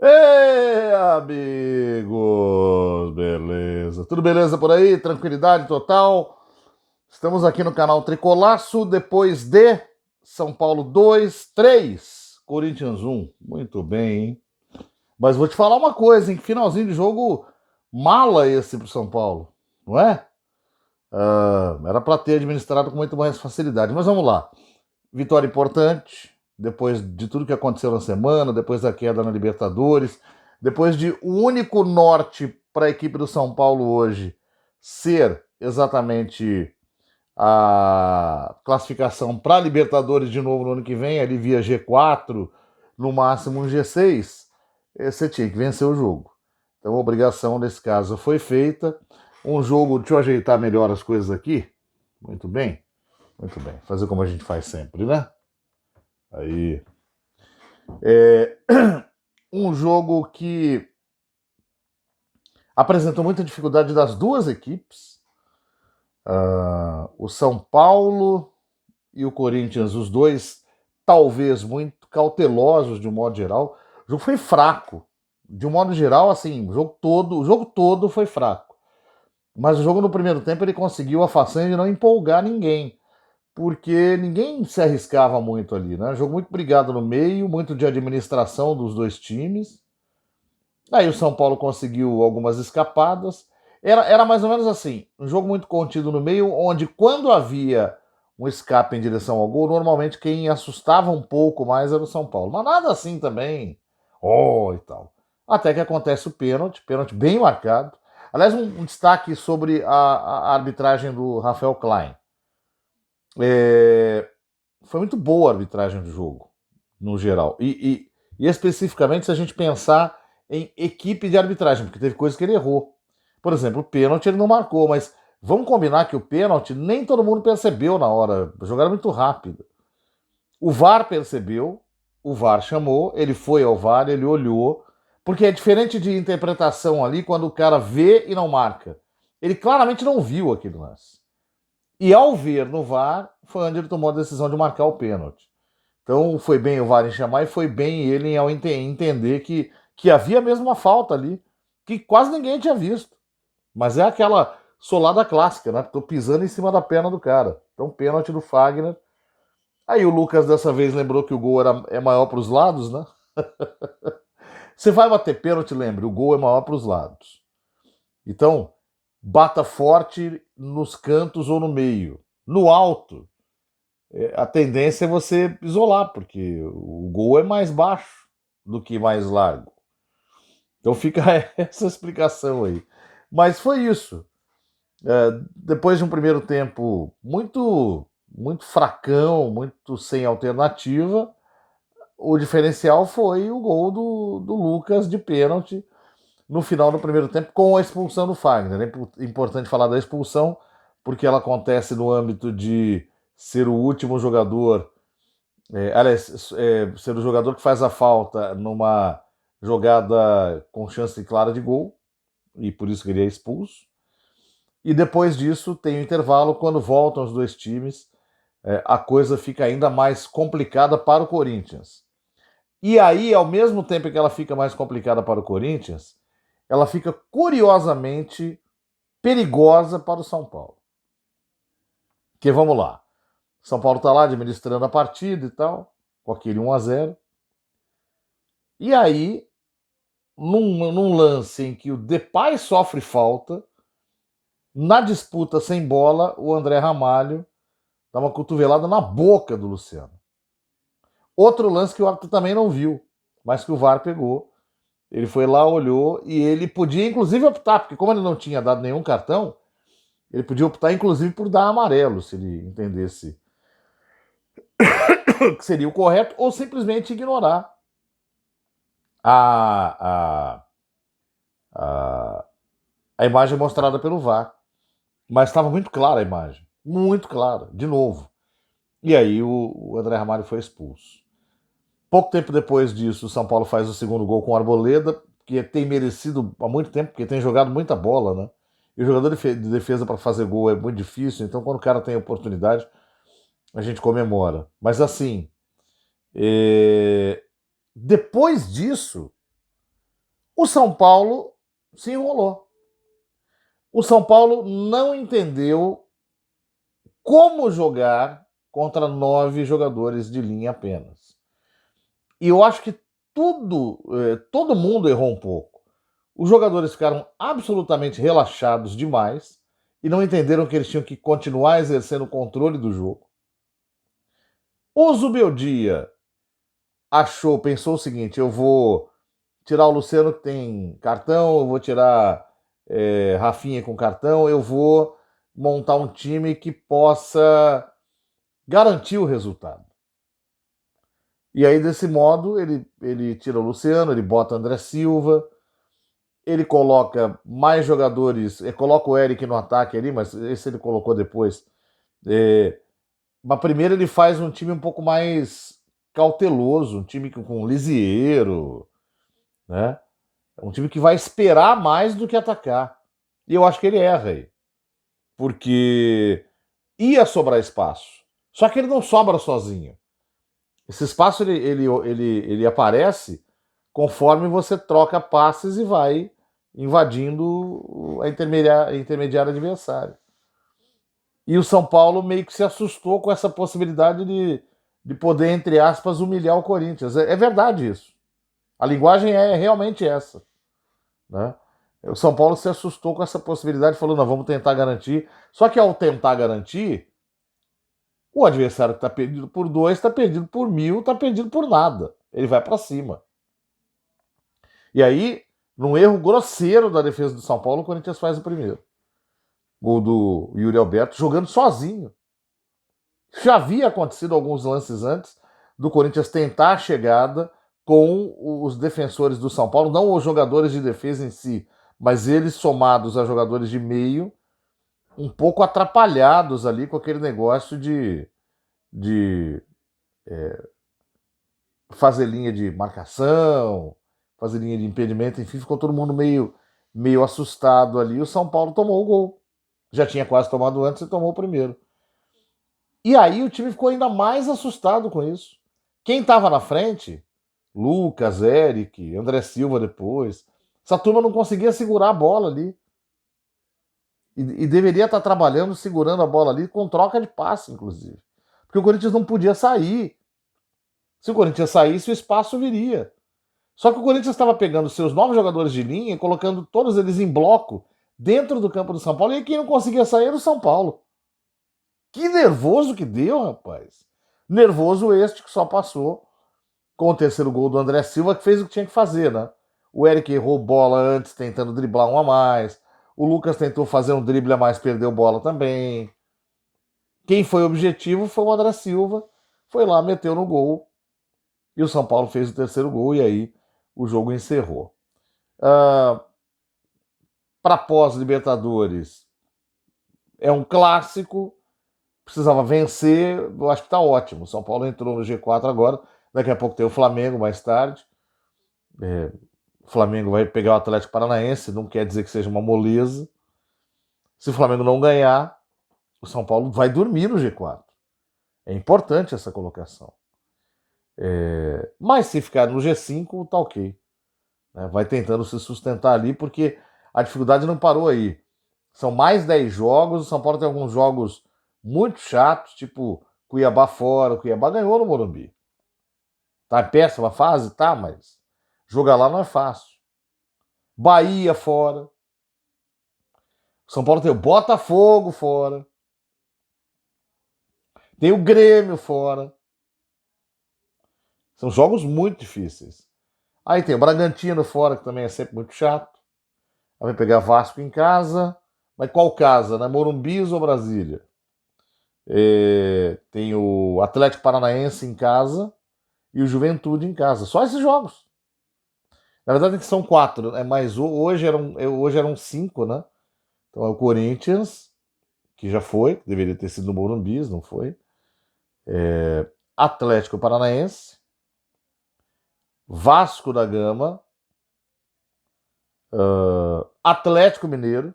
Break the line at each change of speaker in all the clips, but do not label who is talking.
Ei, amigos! Beleza? Tudo beleza por aí? Tranquilidade total? Estamos aqui no canal Tricolaço depois de São Paulo 2, 3, Corinthians 1. Muito bem, hein? Mas vou te falar uma coisa, hein? Finalzinho de jogo mala esse pro São Paulo, não é? Era para ter administrado com muito mais facilidade. Mas vamos lá. Vitória importante, depois de tudo que aconteceu na semana, depois da queda na Libertadores, depois de o único norte para a equipe do São Paulo hoje ser exatamente a classificação para a Libertadores de novo no ano que vem, ali via G4, no máximo um G6, você tinha que vencer o jogo. Então a obrigação nesse caso foi feita. Um jogo, deixa eu ajeitar melhor as coisas aqui. Muito bem, muito bem. Fazer como a gente faz sempre, né? Aí. É um jogo que apresentou muita dificuldade das duas equipes. O São Paulo e o Corinthians, os dois, talvez muito cautelosos de um modo geral. O jogo foi fraco. De um modo geral, assim, o jogo todo foi fraco. Mas o jogo no primeiro tempo ele conseguiu a façanha de não empolgar ninguém. Porque ninguém se arriscava muito ali, né? Jogo muito brigado no meio, muito de administração dos dois times. Aí o São Paulo conseguiu algumas escapadas. Era mais ou menos assim, um jogo muito contido no meio, onde quando havia um escape em direção ao gol, normalmente quem assustava um pouco mais era o São Paulo. Mas nada assim também, oh e tal. Até que acontece o pênalti, pênalti bem marcado. Aliás, um destaque sobre a arbitragem do Rafael Klein. É, foi muito boa a arbitragem do jogo, no geral. E especificamente se a gente pensar em equipe de arbitragem, porque teve coisas que ele errou. Por exemplo, o pênalti ele não marcou, mas vamos combinar que o pênalti nem todo mundo percebeu na hora. Jogaram muito rápido. O VAR percebeu, o VAR chamou, ele foi ao VAR, ele olhou, porque é diferente de interpretação ali quando o cara vê e não marca. Ele claramente não viu aquele lance. E ao ver no VAR, foi onde ele tomou a decisão de marcar o pênalti. Então foi bem o VAR em chamar e foi bem ele ao entender que havia mesmo uma falta ali, que quase ninguém tinha visto. Mas é aquela solada clássica, né? Tô pisando em cima da perna do cara. Então pênalti do Fagner. Aí o Lucas dessa vez lembrou que o gol é maior para os lados, né? Você vai bater pênalti, lembre, o gol é maior para os lados. Então, bata forte nos cantos ou no meio. No alto, a tendência é você isolar, porque o gol é mais baixo do que mais largo. Então fica essa explicação aí. Mas foi isso. Depois de um primeiro tempo muito fracão, muito sem alternativa, o diferencial foi o gol do Lucas de pênalti no final do primeiro tempo, com a expulsão do Fagner. É importante falar da expulsão, porque ela acontece no âmbito de ser o último jogador, aliás, ser o jogador que faz a falta numa jogada com chance clara de gol, e por isso que ele é expulso. E depois disso tem o intervalo, quando voltam os dois times, a coisa fica ainda mais complicada para o Corinthians. E aí, ao mesmo tempo que ela fica mais complicada para o Corinthians, ela fica curiosamente perigosa para o São Paulo. Porque vamos lá, São Paulo está lá administrando a partida e tal, com aquele 1-0. E aí, num lance em que o Depay sofre falta, na disputa sem bola, o André Ramalho dá uma cotovelada na boca do Luciano. Outro lance que o árbitro também não viu, mas que o VAR pegou. Ele foi lá, olhou e ele podia inclusive optar, porque como ele não tinha dado nenhum cartão, ele podia optar inclusive por dar amarelo, se ele entendesse que seria o correto, ou simplesmente ignorar a, a, a, a imagem mostrada pelo VAR. Mas estava muito clara a imagem, muito clara, de novo. E aí o André Ramalho foi expulso. Pouco tempo depois disso, o São Paulo faz o segundo gol com o Arboleda, que tem merecido há muito tempo, porque tem jogado muita bola, né? E o jogador de defesa para fazer gol é muito difícil, então quando o cara tem oportunidade, a gente comemora. Mas assim, depois disso, O São Paulo se enrolou. O São Paulo não entendeu como jogar contra 9 jogadores de linha apenas. E eu acho que todo mundo errou um pouco. Os jogadores ficaram absolutamente relaxados demais e não entenderam que eles tinham que continuar exercendo o controle do jogo. O Zubeldia pensou o seguinte: eu vou tirar o Luciano que tem cartão, eu vou tirar Rafinha com cartão, eu vou montar um time que possa garantir o resultado. E aí, desse modo, ele tira o Luciano, ele bota André Silva, ele coloca mais jogadores, coloca o Eric no ataque ali, mas esse ele colocou depois. Mas primeiro ele faz um time um pouco mais cauteloso, um time com Lisieiro, né? Um time que vai esperar mais do que atacar. E eu acho que ele erra aí. Porque ia sobrar espaço. Só que ele não sobra sozinho. Esse espaço ele aparece conforme você troca passes e vai invadindo a intermediária adversária. E o São Paulo meio que se assustou com essa possibilidade de poder, entre aspas, humilhar o Corinthians. É verdade isso. A linguagem é realmente essa. Né? O São Paulo se assustou com essa possibilidade, falou, não, vamos tentar garantir. Só que ao tentar garantir, o adversário que está perdido por 2, está perdido por 1.000, está perdido por nada. Ele vai para cima. E aí, num erro grosseiro da defesa do São Paulo, o Corinthians faz o primeiro. Gol do Yuri Alberto, jogando sozinho. Já havia acontecido alguns lances antes do Corinthians tentar a chegada com os defensores do São Paulo, não os jogadores de defesa em si, mas eles somados a jogadores de meio, um pouco atrapalhados ali com aquele negócio de fazer linha de marcação, fazer linha de impedimento, enfim, ficou todo mundo meio assustado ali. O São Paulo tomou o gol. Já tinha quase tomado antes e tomou o primeiro. E aí o time ficou ainda mais assustado com isso. Quem estava na frente, Lucas, Eric, André Silva depois, essa turma não conseguia segurar a bola ali. E deveria estar trabalhando, segurando a bola ali, com troca de passe, inclusive. Porque o Corinthians não podia sair. Se o Corinthians saísse, o espaço viria. Só que o Corinthians estava pegando seus 9 jogadores de linha e colocando todos eles em bloco dentro do campo do São Paulo, e quem não conseguia sair era o São Paulo. Que nervoso que deu, rapaz. Nervoso este que só passou com o terceiro gol do André Silva, que fez o que tinha que fazer, né? O Eric errou bola antes, tentando driblar um a mais. O Lucas tentou fazer um drible a mais, perdeu bola também. Quem foi objetivo foi o André Silva. Foi lá, meteu no gol. E o São Paulo fez o terceiro gol e aí o jogo encerrou. Para pós-Libertadores, é um clássico. Precisava vencer, eu acho que está ótimo. O São Paulo entrou no G4 agora. Daqui a pouco tem o Flamengo mais tarde. O Flamengo vai pegar o Atlético Paranaense, não quer dizer que seja uma moleza. Se o Flamengo não ganhar, o São Paulo vai dormir no G4. É importante essa colocação. Mas se ficar no G5, tá ok. Vai tentando se sustentar ali, porque a dificuldade não parou aí. São mais 10 jogos, o São Paulo tem alguns jogos muito chatos, tipo Cuiabá fora. O Cuiabá ganhou no Morumbi. Tá em péssima fase? Tá, mas jogar lá não é fácil. Bahia fora. São Paulo tem o Botafogo fora. Tem o Grêmio fora. São jogos muito difíceis. Aí tem o Bragantino fora, que também é sempre muito chato. Aí vai pegar Vasco em casa. Mas qual casa, né? Morumbis ou Brasília? Tem o Atlético Paranaense em casa e o Juventude em casa. Só esses jogos. Na verdade é que são 4, né? Mas hoje eram 5, né? Então é o Corinthians, que já foi, deveria ter sido no Morumbis, não foi. Atlético Paranaense, Vasco da Gama, Atlético Mineiro,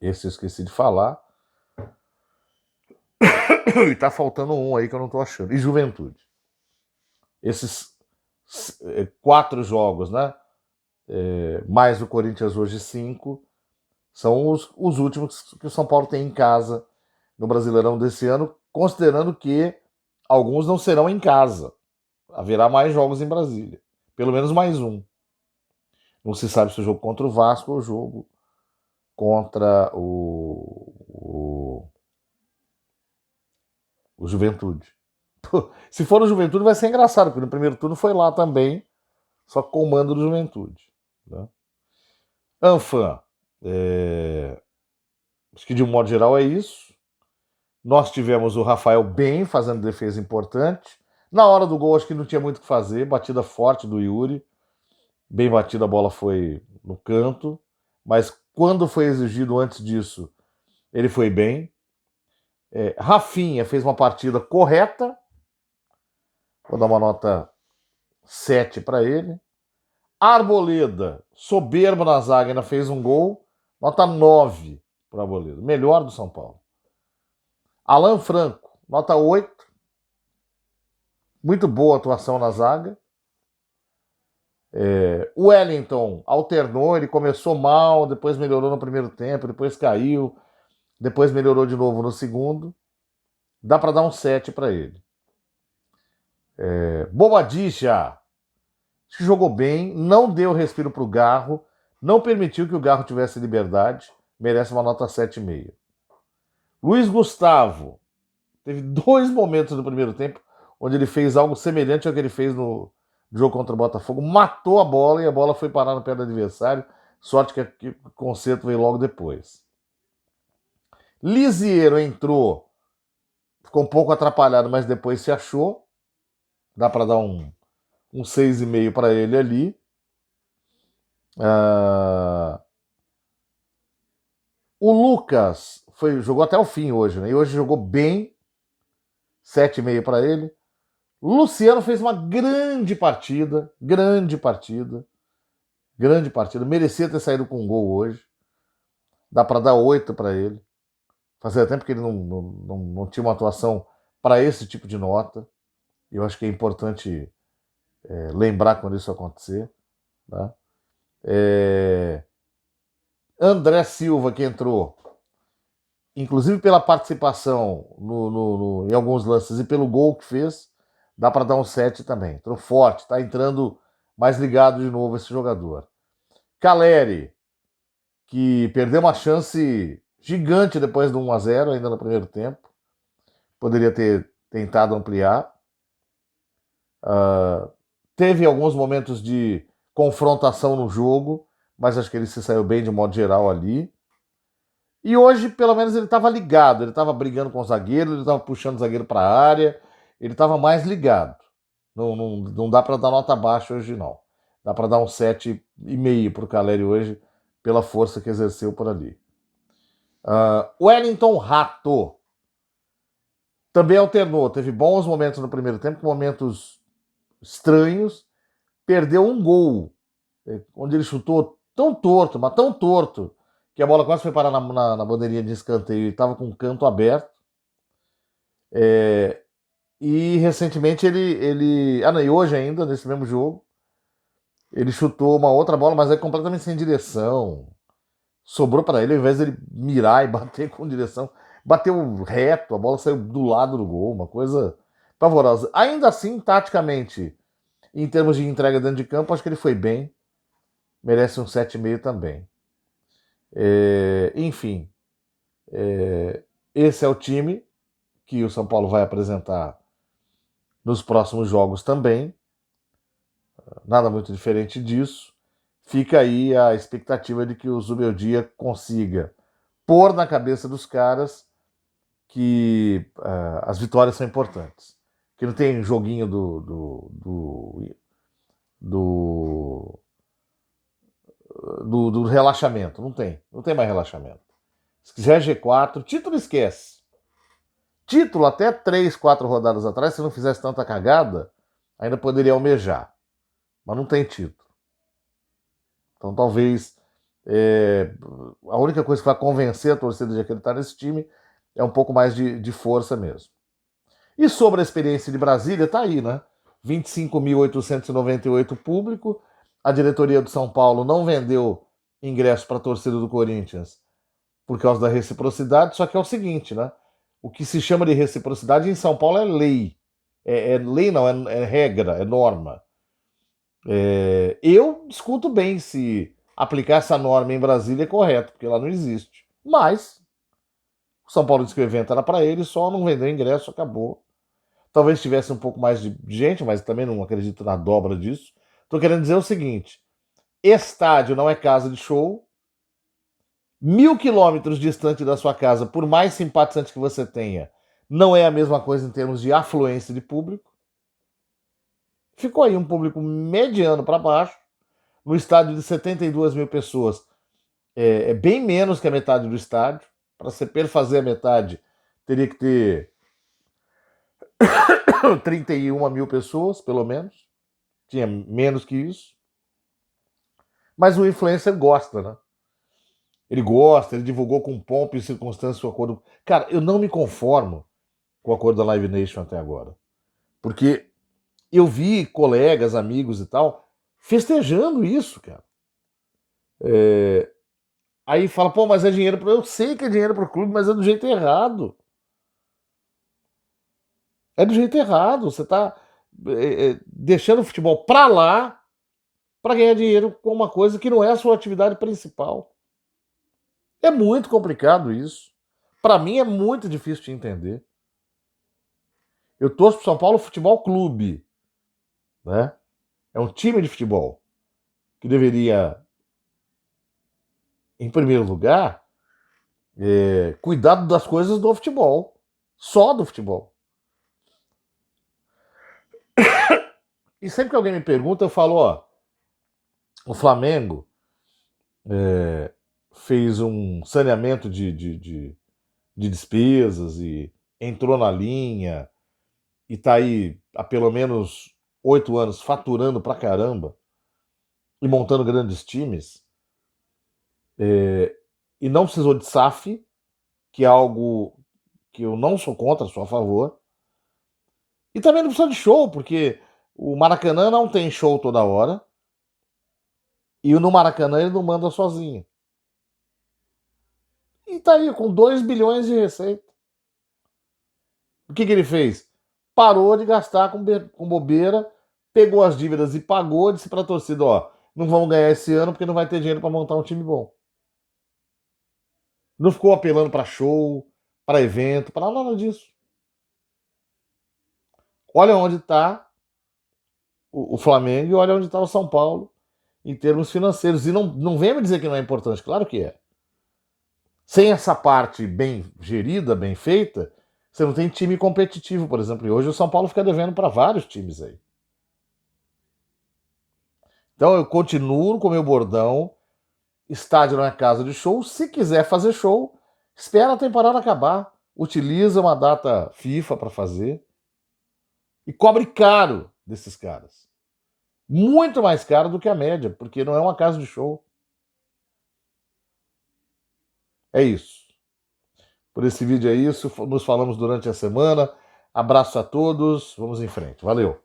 esse eu esqueci de falar, e tá faltando um aí que eu não tô achando, e Juventude. Esses 4 jogos, né? Mais o Corinthians hoje 5, são os últimos que o São Paulo tem em casa no Brasileirão desse ano, considerando que alguns não serão em casa. Haverá mais jogos em Brasília. Pelo menos mais um. Não se sabe se o jogo contra o Vasco ou o jogo contra o Juventude. Se for o Juventude vai ser engraçado, porque no primeiro turno foi lá também, só com o mando do Juventude. Né? Anfan, acho que de um modo geral é isso. Nós tivemos o Rafael bem, fazendo defesa importante. Na hora do gol, acho que não tinha muito o que fazer. Batida forte do Yuri. Bem batida, a bola foi no canto. Mas quando foi exigido antes disso, ele foi bem. Rafinha fez uma partida correta. Vou dar uma nota 7 para ele. Arboleda, soberbo na zaga, ainda fez um gol. Nota 9 para o Arboleda. Melhor do São Paulo. Alan Franco, nota 8. Muito boa atuação na zaga. O Wellington alternou, ele começou mal, depois melhorou no primeiro tempo, depois caiu, depois melhorou de novo no segundo. Dá para dar um 7 para ele. Bobadilla, acho que jogou bem, não deu respiro para o Garro, não permitiu que o Garro tivesse liberdade, merece uma nota 7,5. Luiz Gustavo, teve 2 momentos no primeiro tempo onde ele fez algo semelhante ao que ele fez no jogo contra o Botafogo, matou a bola e a bola foi parar no pé do adversário, sorte que o conserto veio logo depois. Lisiero entrou, ficou um pouco atrapalhado, mas depois se achou, dá para dar um 6,5 para ele ali. O Lucas jogou até o fim hoje, né? E hoje jogou bem, 7,5 para ele. Luciano fez uma grande partida, merecia ter saído com um gol hoje. Dá para dar 8 para ele. Fazia tempo que ele não tinha uma atuação para esse tipo de nota. E eu acho que é importante lembrar quando isso acontecer. Né? André Silva, que entrou, inclusive pela participação em alguns lances e pelo gol que fez, dá para dar um 7 também. Entrou forte, está entrando mais ligado de novo esse jogador. Caleri, que perdeu uma chance gigante depois do 1-0, ainda no primeiro tempo. Poderia ter tentado ampliar. Teve alguns momentos de confrontação no jogo, mas acho que ele se saiu bem de modo geral ali. E hoje, pelo menos, ele estava ligado, ele estava brigando com o zagueiro, ele estava puxando o zagueiro para a área, ele estava mais ligado. Não dá para dar nota baixa hoje, não. Dá para dar um 7,5 para o Caleri hoje, pela força que exerceu por ali. Wellington Rato também alternou, teve bons momentos no primeiro tempo, momentos estranhos, perdeu um gol, onde ele chutou tão torto, mas tão torto, que a bola quase foi parar na bandeirinha de escanteio e estava com o canto aberto. E recentemente e hoje ainda, nesse mesmo jogo, ele chutou uma outra bola, mas é completamente sem direção. Sobrou para ele, ao invés dele mirar e bater com direção, bateu reto, a bola saiu do lado do gol, uma coisa pavorosa. Ainda assim, taticamente, em termos de entrega dentro de campo, acho que ele foi bem. Merece um 7,5 também. Enfim, esse é o time que o São Paulo vai apresentar nos próximos jogos também. Nada muito diferente disso. Fica aí a expectativa de que o Zubeldia consiga pôr na cabeça dos caras que as vitórias são importantes. Que não tem joguinho do relaxamento. Não tem mais relaxamento. Se quiser G4, título esquece. Título até 3, 4 rodadas atrás, se não fizesse tanta cagada, ainda poderia almejar. Mas não tem título. Então talvez a única coisa que vai convencer a torcida de acreditar nesse time é um pouco mais de força mesmo. E sobre a experiência de Brasília, tá aí, né? 25.898 público. A diretoria do São Paulo não vendeu ingresso para a torcida do Corinthians por causa da reciprocidade, só que é o seguinte, né? O que se chama de reciprocidade em São Paulo é lei. É lei não, é regra, é norma. Eu discuto bem se aplicar essa norma em Brasília é correto, porque lá não existe. Mas o São Paulo disse que o evento era para ele, só não vendeu ingresso, acabou. Talvez tivesse um pouco mais de gente, mas também não acredito na dobra disso. Estou querendo dizer o seguinte: estádio não é casa de show. 1.000 quilômetros distante da sua casa, por mais simpatizante que você tenha, não é a mesma coisa em termos de afluência de público. Ficou aí um público mediano para baixo. No estádio de 72 mil pessoas, é bem menos que a metade do estádio. Para você perfazer a metade, teria que ter 31 mil pessoas, pelo menos. Tinha menos que isso. Mas o influencer gosta, né? Ele gosta, ele divulgou com pompa e circunstância o acordo. Cara, eu não me conformo com o acordo da Live Nation até agora. Porque eu vi colegas, amigos e tal, festejando isso, cara. Aí fala, pô, mas é dinheiro para. Eu sei que é dinheiro para o clube, mas é do jeito errado. É do jeito errado. Você está deixando o futebol para lá para ganhar dinheiro com uma coisa que não é a sua atividade principal. É muito complicado isso. Para mim é muito difícil de entender. Eu torço pro São Paulo Futebol Clube, né? É um time de futebol que deveria, em primeiro lugar, cuidar das coisas do futebol, só do futebol. E sempre que alguém me pergunta, eu falo, ó, o Flamengo fez um saneamento de despesas e entrou na linha e tá aí há pelo menos 8 anos faturando pra caramba e montando grandes times, e não precisou de SAF, que é algo que eu não sou contra, sou a favor. E também não precisa de show, porque o Maracanã não tem show toda hora. E no Maracanã ele não manda sozinho. E tá aí, com 2 bilhões de receita. O que ele fez? Parou de gastar com bobeira, pegou as dívidas e pagou, disse pra torcida, ó, não vamos ganhar esse ano porque não vai ter dinheiro para montar um time bom. Não ficou apelando para show, para evento, para nada disso. Olha onde está o Flamengo e olha onde está o São Paulo em termos financeiros. E não venha me dizer que não é importante, claro que é. Sem essa parte bem gerida, bem feita, você não tem time competitivo, por exemplo. E hoje o São Paulo fica devendo para vários times aí. Então eu continuo com o meu bordão. Estádio não é casa de show. Se quiser fazer show, espera a temporada acabar. Utiliza uma data FIFA para fazer. E cobre caro desses caras. Muito mais caro do que a média, porque não é uma casa de show. É isso. Por esse vídeo é isso. Nos falamos durante a semana. Abraço a todos. Vamos em frente. Valeu.